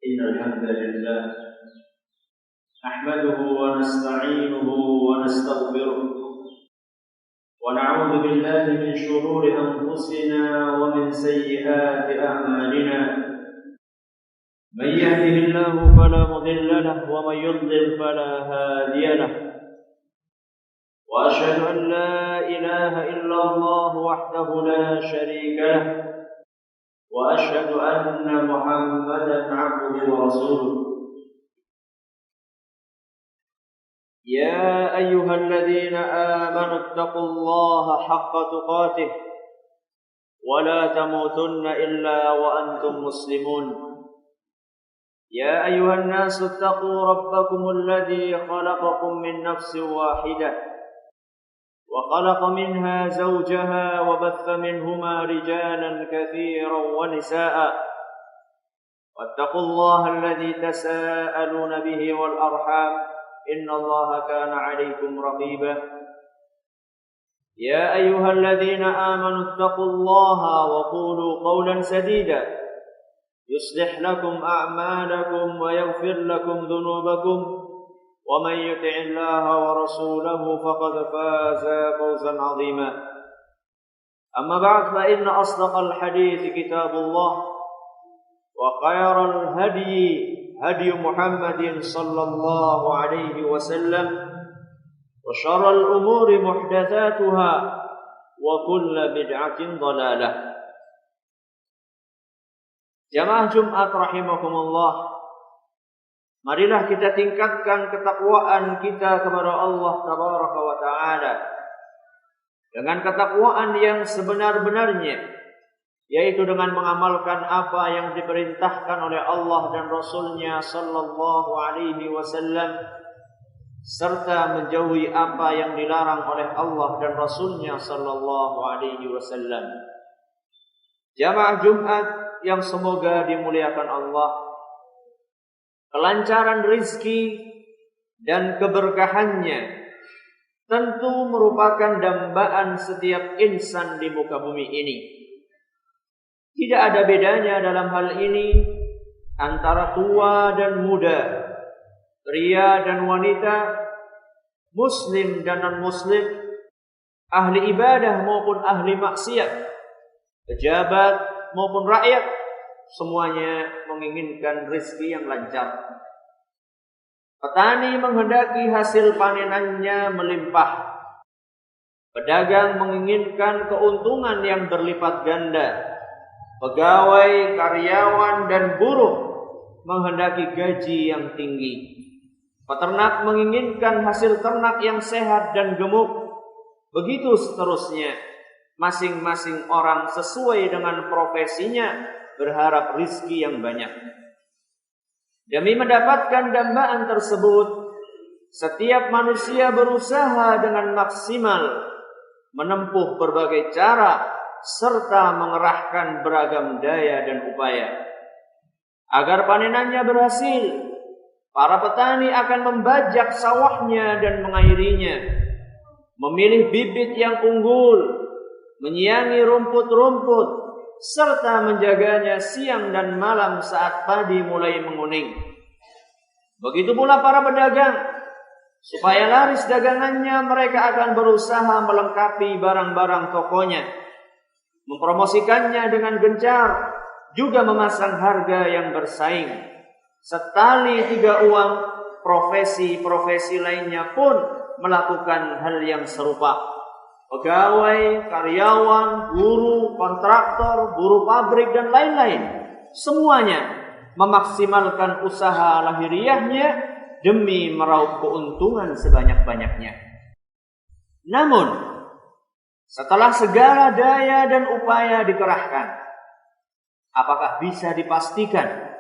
إن الحمد لله نحمده ونستعينه ونستغفره ونعوذ بالله من شرور أنفسنا ومن سيئات أعمالنا من يهده الله فلا مضل له ومن يضلل فلا هادي له وأشهد أن لا إله إلا الله وحده لا شريك له وأشهد أن محمدا عبده ورسوله يا أيها الذين آمنوا اتقوا الله حق تقاته ولا تموتن إلا وأنتم مسلمون يا أيها الناس اتقوا ربكم الذي خلقكم من نفس واحدة وخلق منها زوجها وبث منهما رجالا كثيرا ونساء واتقوا الله الذي تساءلون به والأرحام إن الله كان عليكم رقيبا يا أيها الذين آمنوا اتقوا الله وقولوا قولا سديدا يصلح لكم أعمالكم ويغفر لكم ذنوبكم ومن يطع الله ورسوله فقد فاز فوزا عظيما أما بعد فإن أصدق الحديث كتاب الله وخير الهدي هدي محمد صلى الله عليه وسلم وشر الأمور محدثاتها وكل بدعة ضلالة. Jamaah Jumat rahimakumullah, marilah kita tingkatkan ketakwaan kita kepada Allah Tabaraka wa Ta'ala dengan ketakwaan yang sebenar-benarnya, yaitu dengan mengamalkan apa yang diperintahkan oleh Allah dan Rasul-Nya sallallahu alaihi wasallam, serta menjauhi apa yang dilarang oleh Allah dan Rasul-Nya sallallahu alaihi wasallam. Jamaah Jumat yang semoga dimuliakan Allah, kelancaran rizki dan keberkahannya tentu merupakan dambaan setiap insan di muka bumi ini. Tidak ada bedanya dalam hal ini antara tua dan muda, pria dan wanita, muslim dan non-muslim, ahli ibadah maupun ahli maksiat, pejabat maupun rakyat, semuanya menginginkan rezeki yang lancar. Petani menghendaki hasil panenannya melimpah. Pedagang menginginkan keuntungan yang berlipat ganda. Pegawai, karyawan, dan buruh menghendaki gaji yang tinggi. Peternak menginginkan hasil ternak yang sehat dan gemuk. Begitu seterusnya. Masing-masing orang sesuai dengan profesinya berharap rizki yang banyak. Demi mendapatkan dambaan tersebut, setiap manusia berusaha dengan maksimal menempuh berbagai cara serta mengerahkan beragam daya dan upaya. Agar panenannya berhasil, para petani akan membajak sawahnya dan mengairinya, memilih bibit yang unggul, menyiangi rumput-rumput, serta menjaganya siang dan malam saat padi mulai menguning. Begitu pula para pedagang, supaya laris dagangannya mereka akan berusaha melengkapi barang-barang tokonya, mempromosikannya dengan gencar, juga memasang harga yang bersaing. Setali tiga uang, profesi-profesi lainnya pun melakukan hal yang serupa. Pegawai, karyawan, guru, kontraktor, buruh pabrik, dan lain-lain, semuanya memaksimalkan usaha lahiriahnya demi meraup keuntungan sebanyak-banyaknya. Namun, setelah segala daya dan upaya dikerahkan, apakah bisa dipastikan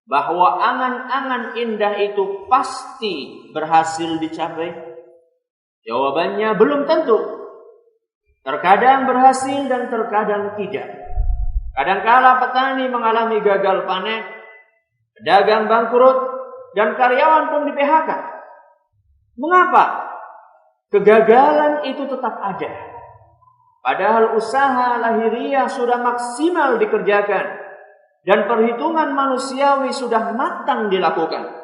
bahwa angan-angan indah itu pasti berhasil dicapai? Jawabannya belum tentu. Terkadang berhasil dan terkadang tidak. Kadangkala petani mengalami gagal panen, pedagang bangkrut, dan karyawan pun di-PHK. Mengapa? Kegagalan itu tetap ada. Padahal usaha lahiriah sudah maksimal dikerjakan. dan perhitungan manusiawi sudah matang dilakukan?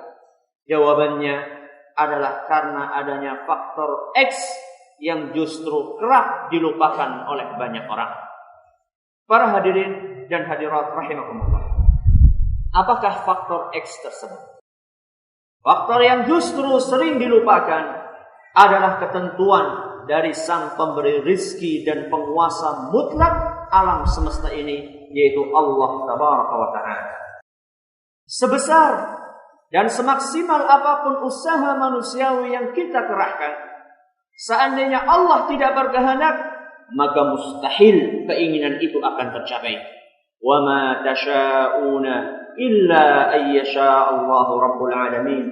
Jawabannya adalah karena adanya faktor X yang justru kerap dilupakan oleh banyak orang. Para hadirin dan hadirat rahimakumullah. Apakah faktor X tersebut? Faktor yang justru sering dilupakan adalah ketentuan dari sang pemberi rizki dan penguasa mutlak alam semesta ini, yaitu Allah Tabaraka wa Ta'ala. Sebesar dan semaksimal apapun usaha manusiawi yang kita kerahkan, seandainya Allah tidak berkehendak, maka mustahil keinginan itu akan tercapai. Wa ma tasha'una illa ayyasha Allahu Rabbul Alamin.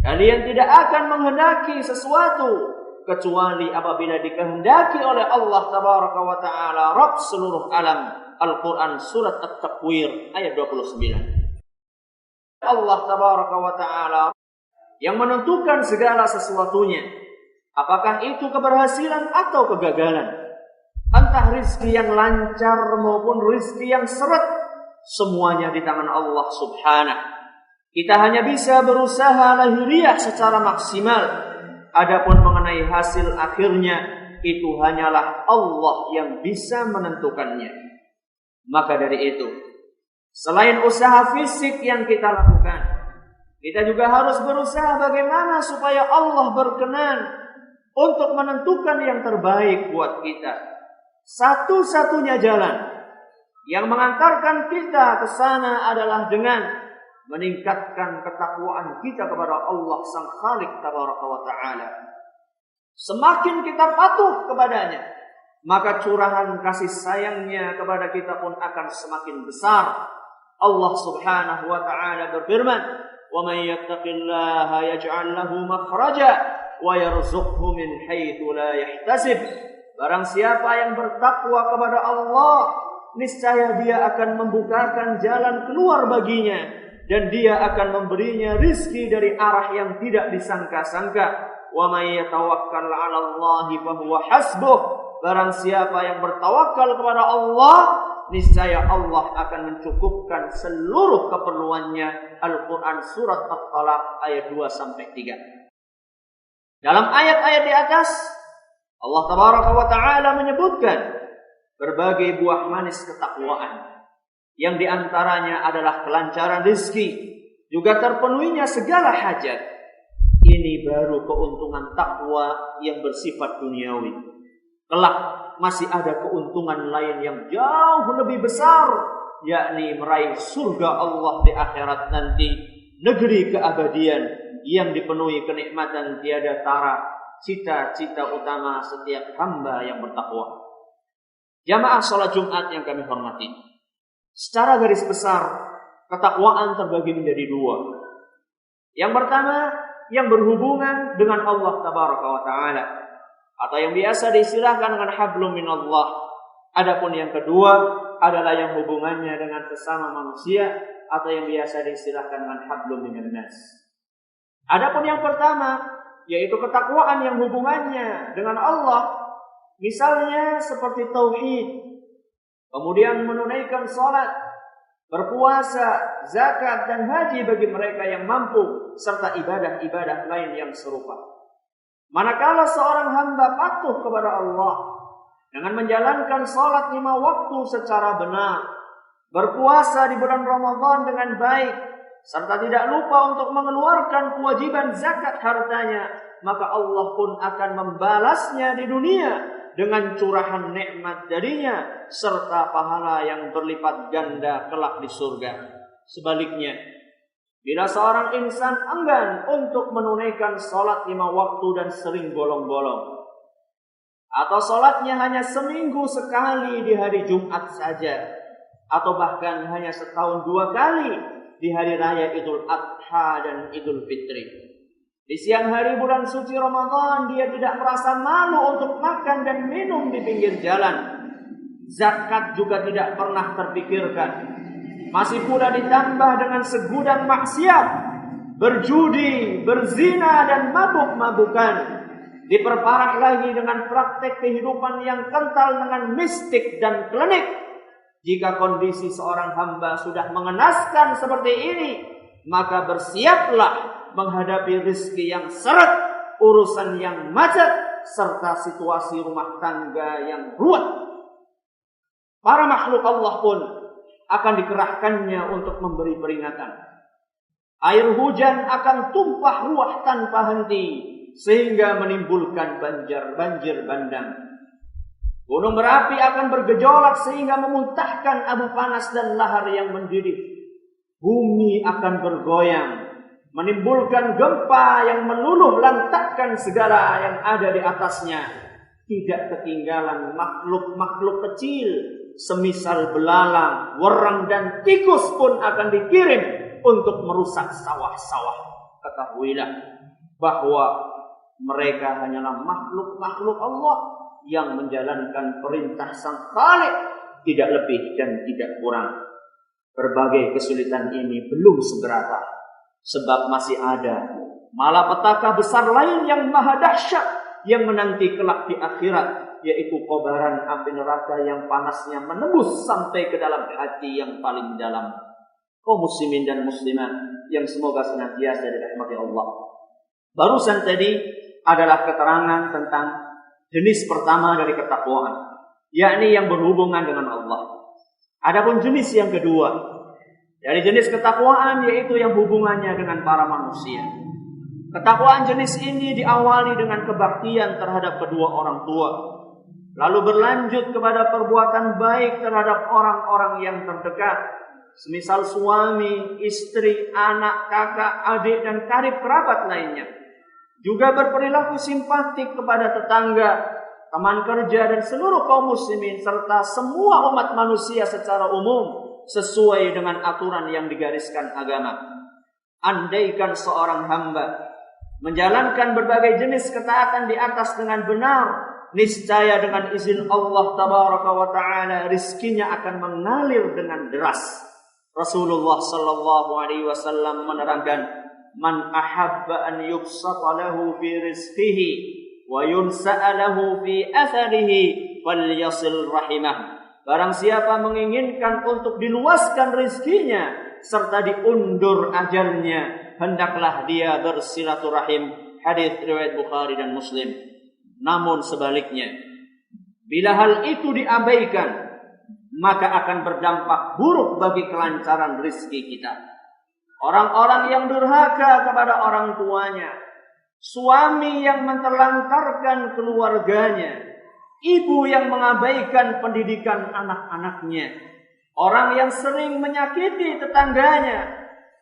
Kalian tidak akan menghendaki sesuatu kecuali apabila dikehendaki oleh Allah Tabaraka wa Ta'ala, Rabb seluruh alam. Al-Quran surat At-Takwir ayat 29. Allah Tabaraka wa Ta'ala yang menentukan segala sesuatunya, apakah itu keberhasilan atau kegagalan, entah rizki yang lancar maupun rizki yang seret, semuanya di tangan Allah Subhanahu. Kita hanya bisa berusaha lahiriah secara maksimal. Adapun mengenai hasil akhirnya, itu hanyalah Allah yang bisa menentukannya. Maka dari itu, selain usaha fisik yang kita lakukan, kita juga harus berusaha bagaimana supaya Allah berkenan untuk menentukan yang terbaik buat kita. Satu-satunya jalan yang mengantarkan kita ke sana adalah dengan meningkatkan ketakwaan kita kepada Allah Sang Khalik Tabaraka wa Ta'ala. Semakin kita patuh kepadanya, maka curahan kasih sayangnya kepada kita pun akan semakin besar. Allah Subhanahu wa Ta'ala berfirman, "Wa may yattaqillaha yaj'al lahu makhraja wa yarzuqhu min haitsu la yahtasib." Barang siapa yang bertakwa kepada Allah, niscaya dia akan membukakan jalan keluar baginya, dan dia akan memberinya rizki dari arah yang tidak disangka-sangka. Wa may yatawakkal 'ala Allahi fa huwa hasbuh. Barang siapa yang bertawakal kepada Allah, niscaya Allah akan mencukupkan seluruh keperluannya. Al-Quran surat At-Talaq ayat 2-3. Dalam ayat-ayat di atas, Allah Tabaraka wa Ta'ala menyebutkan berbagai buah manis ketakwaan, yang diantaranya adalah kelancaran rezeki, juga terpenuhinya segala hajat. Ini baru keuntungan takwa yang bersifat duniawi. Kelak masih ada keuntungan lain yang jauh lebih besar, yakni meraih surga Allah di akhirat nanti, negeri keabadian yang dipenuhi kenikmatan tiada tara, cita-cita utama setiap hamba yang bertakwa. Jamaah salat Jumat yang kami hormati, secara garis besar, ketakwaan terbagi menjadi dua. Yang pertama, yang berhubungan dengan Allah Tabaraka wa Ta'ala, atau yang biasa diistilahkan dengan hablum minallah. Adapun yang kedua adalah yang hubungannya dengan sesama manusia, atau yang biasa diistilahkan dengan hablum minannas. Adapun yang pertama, yaitu ketakwaan yang hubungannya dengan Allah, misalnya seperti tauhid, kemudian menunaikan salat, berpuasa, zakat dan haji bagi mereka yang mampu, serta ibadah-ibadah lain yang serupa. Manakala seorang hamba patuh kepada Allah dengan menjalankan salat 5 waktu secara benar, berpuasa di bulan Ramadan dengan baik, serta tidak lupa untuk mengeluarkan kewajiban zakat hartanya, maka Allah pun akan membalasnya di dunia dengan curahan nikmat darinya, serta pahala yang berlipat ganda kelak di surga. Sebaliknya, bila seorang insan enggan untuk menunaikan salat 5 waktu dan sering bolong-bolong, atau salatnya hanya seminggu sekali di hari Jumat saja, atau bahkan hanya setahun 2 kali di hari raya Idul Adha dan Idul Fitri, di siang hari bulan suci Ramadan dia tidak merasa malu untuk makan dan minum di pinggir jalan. Zakat juga tidak pernah terpikirkan. Masih pula ditambah dengan segudang maksiat, berjudi, berzina dan mabuk-mabukan. Diperparah lagi dengan praktek kehidupan yang kental dengan mistik dan klinik. Jika kondisi seorang hamba sudah mengenaskan seperti ini, maka bersiaplah menghadapi rezeki yang seret, urusan yang macet, serta situasi rumah tangga yang ruwet. Para makhluk Allah pun akan dikerahkannya untuk memberi peringatan. Air hujan akan tumpah ruah tanpa henti, sehingga menimbulkan banjir bandang. Gunung berapi akan bergejolak sehingga memuntahkan abu panas dan lahar yang mendidih. Bumi akan bergoyang, menimbulkan gempa yang meluluh lantakkan segala yang ada di atasnya. Tidak ketinggalan makhluk-makhluk kecil, semisal belalang, wereng dan tikus pun akan dikirim untuk merusak sawah-sawah. Ketahuilah bahwa mereka hanyalah makhluk-makhluk Allah yang menjalankan perintah Sang Khalik, tidak lebih dan tidak kurang. Berbagai kesulitan ini belum seberapa, sebab masih ada malapetaka besar lain yang maha dahsyat yang menanti kelak di akhirat, yaitu kobaran api neraka yang panasnya menembus sampai ke dalam hati yang paling dalam. Kaum muslimin dan muslimat yang semoga senantiasa dirahmati Allah. Barusan tadi adalah keterangan tentang jenis pertama dari ketakwaan, yakni yang berhubungan dengan Allah. Adapun jenis yang kedua dari jenis ketakwaan, yaitu yang hubungannya dengan para manusia. Ketakwaan jenis ini diawali dengan kebaktian terhadap kedua orang tua, lalu berlanjut kepada perbuatan baik terhadap orang-orang yang terdekat, semisal suami, istri, anak, kakak, adik, dan karib kerabat lainnya. Juga berperilaku simpatik kepada tetangga, teman kerja, dan seluruh kaum muslimin, serta semua umat manusia secara umum, sesuai dengan aturan yang digariskan agama. Andaikan seorang hamba menjalankan berbagai jenis ketaatan di atas dengan benar, niscaya dengan izin Allah tabaraka wa ta'ala rizkinya akan mengalir dengan deras. Rasulullah sallallahu alaihi wasallam menerangkan, man ahabba an yubsata lahu fi rizqihi wa yunsa'a lahu fi atharihi falyasil rahimah. Barang siapa menginginkan untuk diluaskan rizkinya serta diundur ajalnya, hendaklah dia bersilaturahim. Hadis riwayat Bukhari dan Muslim. Namun sebaliknya, bila hal itu diabaikan, maka akan berdampak buruk bagi kelancaran rizki kita. Orang-orang yang durhaka kepada orang tuanya, suami yang menterlantarkan keluarganya, ibu yang mengabaikan pendidikan anak-anaknya, orang yang sering menyakiti tetangganya,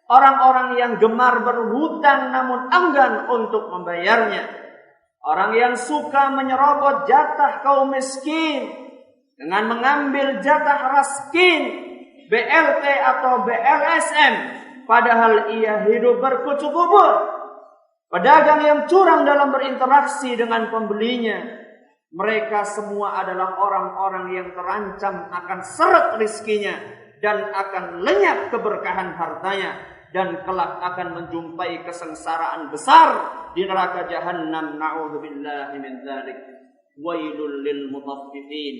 orang-orang yang gemar berhutang namun enggan untuk membayarnya, orang yang suka menyerobot jatah kaum miskin dengan mengambil jatah raskin, BLT atau BLSM, padahal ia hidup berkucuk-kubur. Pedagang yang curang dalam berinteraksi dengan pembelinya, mereka semua adalah orang-orang yang terancam akan seret rizkinya dan akan lenyap keberkahan hartanya, dan kelak akan menjumpai kesengsaraan besar di neraka Jahannam. Na'udzubillahi min dzalik. Wailul lil mutaffifin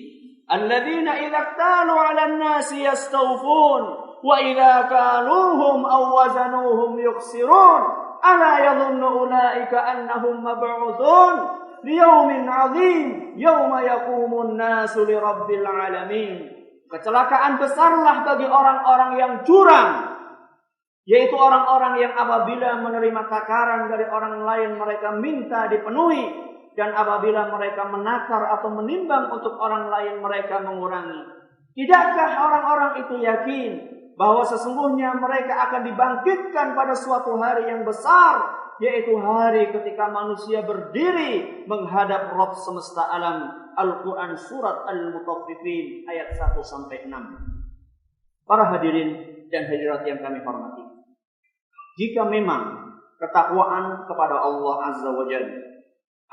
alladzina idza iktalu 'alan nasi yastawfun wa idza kaluhum aw wazanuhum yukhsirun ala yadhunnu ulaika annahum mab'utsun liyaumin 'adzim yauma yaqumun nasu lirabbil 'alamin. Kecelakaan besarlah bagi orang-orang yang curang, yaitu orang-orang yang apabila menerima takaran dari orang lain mereka minta dipenuhi, dan apabila mereka menakar atau menimbang untuk orang lain mereka mengurangi. Tidakkah orang-orang itu yakin bahwa sesungguhnya mereka akan dibangkitkan pada suatu hari yang besar, yaitu hari ketika manusia berdiri menghadap Rabb semesta alam. Al-Quran surat Al-Mutaffifin ayat 1-6. Para hadirin dan hadirat yang kami hormati, jika memang ketakwaan kepada Allah Azza wa Jalla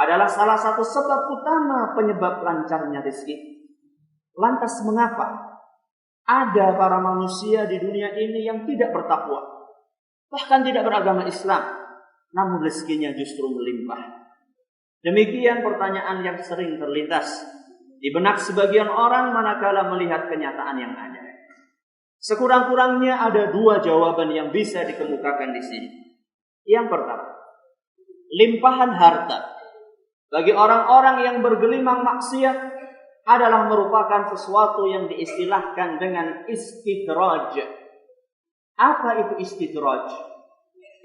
adalah salah satu sebab utama penyebab lancarnya rezeki, lantas mengapa ada para manusia di dunia ini yang tidak bertakwa, bahkan tidak beragama Islam, namun rezekinya justru melimpah? Demikian pertanyaan yang sering terlintas. di benak sebagian orang manakala melihat kenyataan yang ada. Sekurang-kurangnya ada dua jawaban yang bisa dikemukakan di sini. Yang pertama, limpahan harta bagi orang-orang yang bergelimang maksiat adalah merupakan sesuatu yang diistilahkan dengan istidraj. Apa itu istidraj?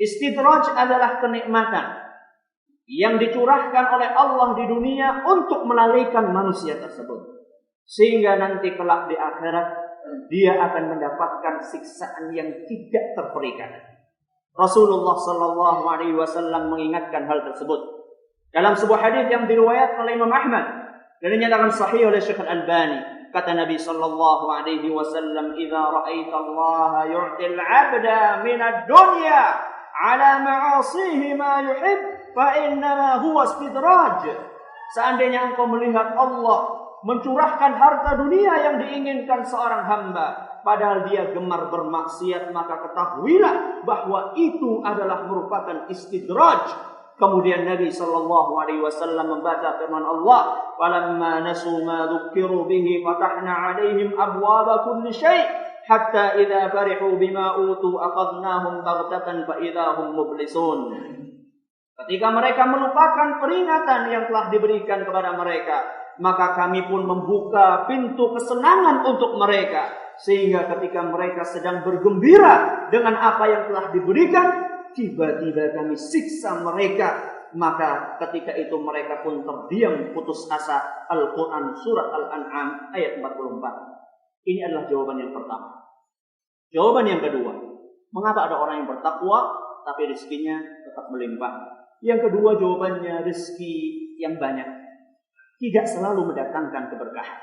Istidraj adalah kenikmatan yang dicurahkan oleh Allah di dunia untuk melalaikan manusia tersebut, sehingga nanti kelak di akhirat dia akan mendapatkan siksaan yang tidak terperikan. Rasulullah sallallahu alaihi wasallam mengingatkan hal tersebut dalam sebuah hadis yang diriwayatkan oleh Imam Ahmad dan dinyatakan sahih oleh Syekh Al-Albani. Kata Nabi sallallahu alaihi wasallam, "Idza ra'aita Allah yu'til 'abda min ad-dunya 'ala ma'asihi ma yuhib, fa innama huwa istidraj." Seandainya engkau melihat Allah mencurahkan harta dunia yang diinginkan seorang hamba, padahal dia gemar bermaksiat, maka ketahuilah bahwa itu adalah merupakan istidraj. Kemudian Nabi sallallahu alaihi wasallam membaca firman Allah, "Falamma nasu ma dzukiru bihi fatahna 'alaihim abwaaba kulli syai' hatta idza farihu bima utu aqadnahum baghtatan fa idza hum mublisun." Ketika mereka melupakan peringatan yang telah diberikan kepada mereka, maka kami pun membuka pintu kesenangan untuk mereka, sehingga ketika mereka sedang bergembira dengan apa yang telah diberikan, tiba-tiba kami siksa mereka. Maka ketika itu mereka pun terdiam putus asa. Al-Quran surat Al-An'am ayat 44. Ini adalah jawaban yang pertama. Jawaban yang kedua, mengapa ada orang yang bertakwa tapi rezekinya tetap melimpah? Yang kedua jawabannya, rezeki yang banyak tidak selalu mendatangkan keberkahan.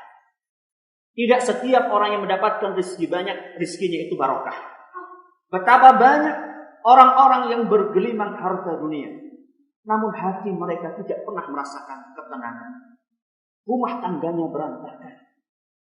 Tidak setiap orang yang mendapatkan rezeki banyak, rezekinya itu barokah. Betapa banyak orang-orang yang bergelimang harta dunia, namun hati mereka tidak pernah merasakan ketenangan. Rumah tangganya berantakan,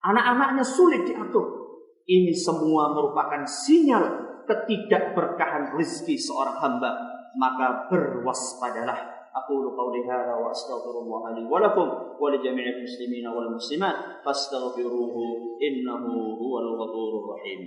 anak-anaknya sulit diatur. Ini semua merupakan sinyal ketidakberkahan rezeki seorang hamba. Maka berwaspadalah. أقول قولي هذا وأستغفر الله لي ولكم ولجميع المسلمين والمسلمات فاستغفروه إنه هو الغفور الرحيم.